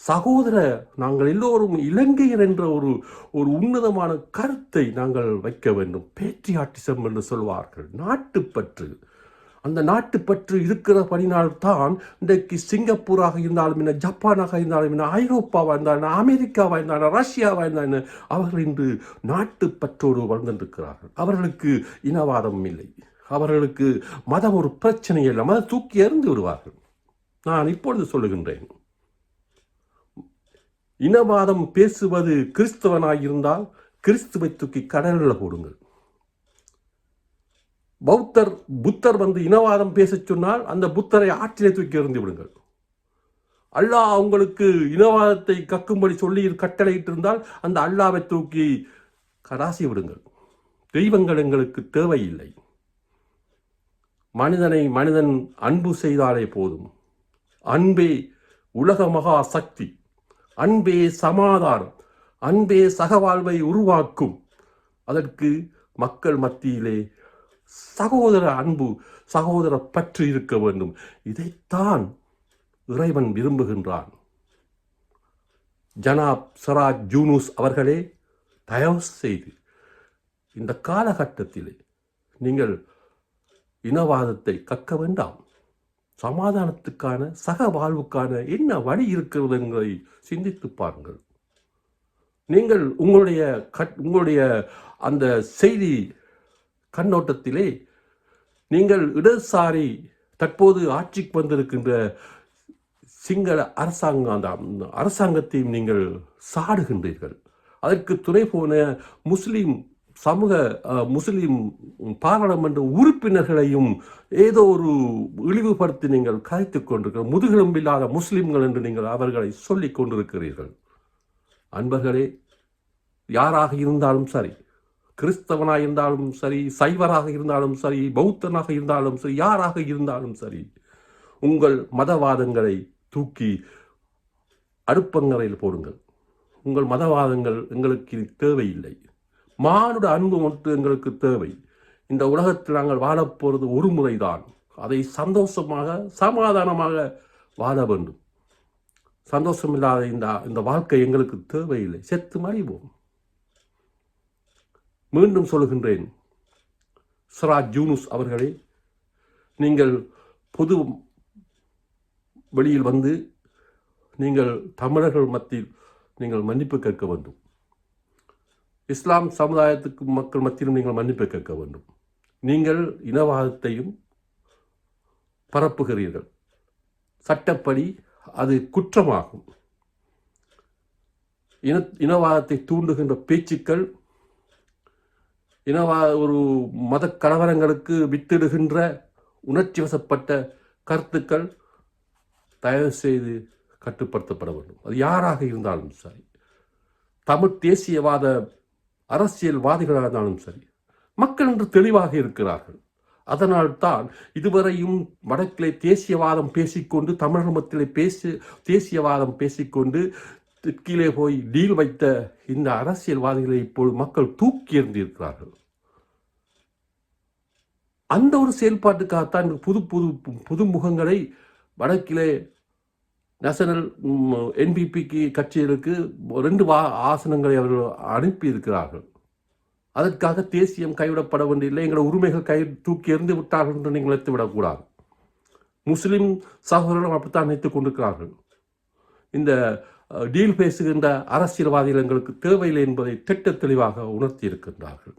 சகோதர நாங்கள் எல்லோரும் இலங்கையர் என்ற ஒரு ஒரு உன்னதமான கருத்தை நாங்கள் வைக்க வேண்டும். பேட்ரியாட்டிசம் என்று சொல்வார்கள், நாட்டுப்பற்று. அந்த நாட்டுப்பற்று இருக்கிறபடினால்தான் இன்றைக்கு சிங்கப்பூராக இருந்தாலும் என்ன, ஜப்பானாக இருந்தாலும் என்ன, ஐரோப்பாவாக இருந்தாலும் அமெரிக்காவாக இருந்தாலும் ரஷ்யாவாக இருந்தாலும் அவர்கள் இன்று நாட்டுப்பற்றோடு வாழ்ந்திருக்கிறார்கள். அவர்களுக்கு இனவாதம் இல்லை, அவர்களுக்கு மதம் ஒரு பிரச்சனை இல்லை, மதம் தூக்கி எறிந்து விடுவார்கள். நான் இப்பொழுது சொல்லுகின்றேன், இனவாதம் பேசுவது கிறிஸ்தவனாயிருந்தால் கிறிஸ்துவை தூக்கி கடலில் போடுங்கள். புத்தர் வந்து இனவாதம் பேச சொன்னால் அந்த புத்தரை ஆற்றிலே தூக்கி எறிந்து விடுங்கள். அல்லாஹ் உங்களுக்கு இனவாதத்தை கக்கும்படி சொல்லி கட்டளையிட்டு இருந்தால் அந்த அல்லாவை தூக்கி கடாசி விடுங்கள். தெய்வங்கள் எங்களுக்கு தேவையில்லை. மனிதன் அன்பு செய்தாலே போதும். அன்பே உலக மகா சக்தி, அன்பே சமாதானம், அன்பே சகவாழ்வை உருவாக்கும். அதற்கு மக்கள் மத்தியிலே சகோதர அன்பு, சகோதர பற்று இருக்க வேண்டும். இதைத்தான் இறைவன் விரும்புகின்றான். ஜனாப் சராஜ் யூனுஸ் அவர்களே, தயவு செய்து இந்த காலகட்டத்திலே நீங்கள் இனவாதத்தை கக்க வேண்டாம். சமாதானத்துக்கான சக வாழ்வுக்கான என்ன வழி இருக்கிறது என்பதை சிந்தித்து பாருங்கள். நீங்கள் உங்களுடைய அந்த செய்தி கண்ணோட்டத்திலே நீங்கள் இடதுசாரி தற்போது ஆட்சிக்கு வந்திருக்கின்ற சிங்கள அரசாங்கத்தையும் நீங்கள் சாடுகின்றீர்கள். அதற்கு துணை போன முஸ்லிம் பாராளுமன்ற உறுப்பினர்களையும் ஏதோ ஒரு இழிவுபடுத்தி நீங்கள் கதைத்துக் கொண்டிருக்கிறீர்கள். முதுகெலும்பில்லாத முஸ்லிம்கள் என்று நீங்கள் அவர்களை சொல்லிக் கொண்டிருக்கிறீர்கள். அன்பர்களே, யாராக இருந்தாலும் சரி, கிறிஸ்தவனாக இருந்தாலும் சரி, சைவராக இருந்தாலும் சரி, பௌத்தனாக இருந்தாலும் சரி, யாராக இருந்தாலும் சரி, உங்கள் மதவாதங்களை தூக்கி அடுப்பங்கரையில் போடுங்கள். உங்கள் மதவாதங்கள் எங்களுக்கு தேவையில்லை. மானுட அன்பு மட்டும் எங்களுக்கு தேவை. இந்த உலகத்தில் நாங்கள் வாழப்போகிறது ஒரு முறைதான். அதை சந்தோஷமாக சமாதானமாக வாழ வேண்டும். சந்தோஷம் இல்லாத இந்த வாழ்க்கை எங்களுக்கு தேவையில்லை. செத்து மறைவோம். மீண்டும் சொல்லுகின்றேன், சராஜ் யூனுஸ் அவர்களே, நீங்கள் பொது வெளியில் வந்து நீங்கள் தமிழர்கள் மத்தியில் நீங்கள் மன்னிப்பு கேட்க வேண்டும். இஸ்லாம் சமுதாயத்துக்கு மக்கள் மத்தியிலும் நீங்கள் மன்னிப்பு கேட்க வேண்டும். நீங்கள் இனவாதத்தையும் பரப்புகிறீர்கள். சட்டப்படி அது குற்றமாகும். இனவாதத்தை தூண்டுகின்ற பேச்சுக்கள், ஒரு மத கலவரங்களுக்கு வித்திடுகின்ற உணர்ச்சி வசப்பட்ட கருத்துக்கள் தயவு செய்து கட்டுப்படுத்தப்பட வேண்டும். அது யாராக இருந்தாலும் சரி, தமிழ் தேசியவாத அரசியல்வாதிகளாக இருந்தாலும் சரி, மக்கள் என்று தெளிவாக இருக்கிறார்கள். அதனால்தான் இதுவரையும் வடக்கிலே தேசியவாதம் பேசிக்கொண்டு, தமிழக மத்தியிலே தேசியவாதம் பேசிக்கொண்டு கீழே போய் டீல் வைத்த இந்த அரசியல்வாதிகளை இப்போது மக்கள் தூக்கி எறிந்திருக்கிறார்கள். அந்த ஒரு செயல்பாட்டுக்காகத்தான் புது புது புது முகங்களை வடக்கிலே நேஷனல் என்பிபிக்கு கட்சிகளுக்கு 2 ஆசனங்களை அவர்கள் அனுப்பி இருக்கிறார்கள். அதற்காக தேசியம் கைவிடப்பட வேண்டியதில்லை, எங்களோட உரிமைகள் தூக்கி எறிந்து விட்டார்கள் என்று நீங்கள் நினைத்து விடக்கூடாது. முஸ்லிம் சகோதரர்களும் அப்படித்தான் நினைத்துக் கொண்டிருக்கிறார்கள். இந்த டீல் பேசுகின்ற அரசியல்வாதிகள் எங்களுக்கு தேவையில்லை என்பதை திட்ட தெளிவாக உணர்த்தி இருக்கின்றார்கள்.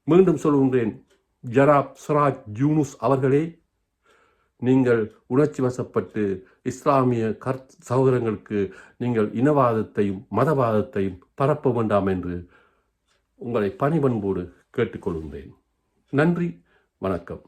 மீண்டும் சொல்கின்றேன், ஜனாப் சராஜ் யூனுஸ் அவர்களே, நீங்கள் உணர்ச்சி வசப்பட்டு இஸ்லாமிய சகோதரங்களுக்கு நீங்கள் இனவாதத்தையும் மதவாதத்தையும் பரப்ப வேண்டாம் என்று உங்களை பணிவன்போடு கேட்டுக்கொள்கின்றேன். நன்றி, வணக்கம்.